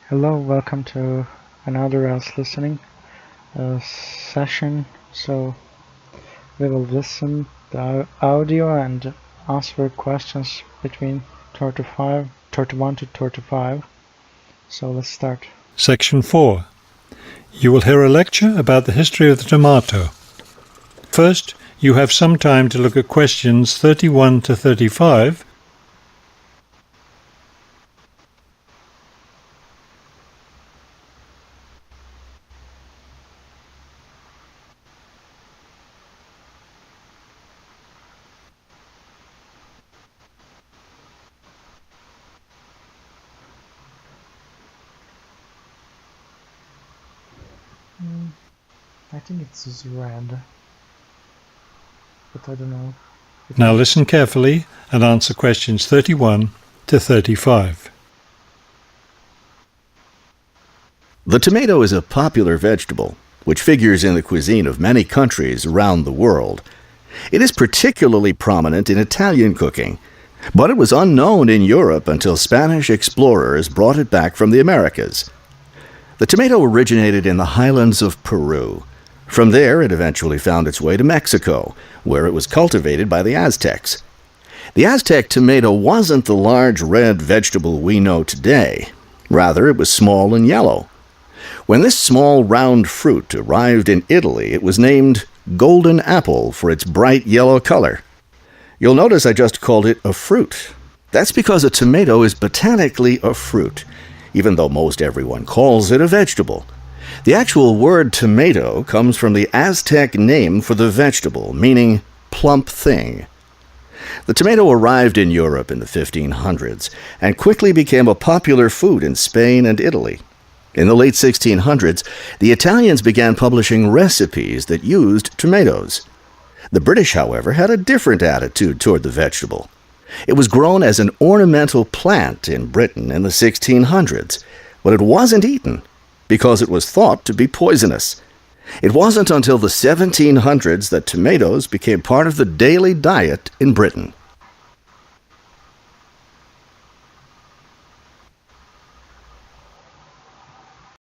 Hello, welcome to another Else Listening session. So we will listen the audio and answer questions between 31 to 35. So let's start. Section 4. You will hear a lecture about the history of the tomato. First, you have some time to look at questions 31 to 35. I think it's red, but I don't know. Now listen carefully and answer questions 31 to 35. The tomato is a popular vegetable, which figures in the cuisine of many countries around the world. It is particularly prominent in Italian cooking, but it was unknown in Europe until Spanish explorers brought it back from the Americas. The tomato originated in the highlands of Peru. From there, it eventually found its way to Mexico, where it was cultivated by the Aztecs. The Aztec tomato wasn't the large red vegetable we know today. Rather, it was small and yellow. When this small round fruit arrived in Italy, it was named golden apple for its bright yellow color. You'll notice I just called it a fruit. That's because a tomato is botanically a fruit, even though most everyone calls it a vegetable. The actual word tomato comes from the Aztec name for the vegetable, meaning plump thing. The tomato arrived in Europe in the 1500s and quickly became a popular food in Spain and Italy. In the late 1600s, the Italians began publishing recipes that used tomatoes. The British, however, had a different attitude toward the vegetable. It was grown as an ornamental plant in Britain in the 1600s, but it wasn't eaten because it was thought to be poisonous. It wasn't until the 1700s that tomatoes became part of the daily diet in Britain.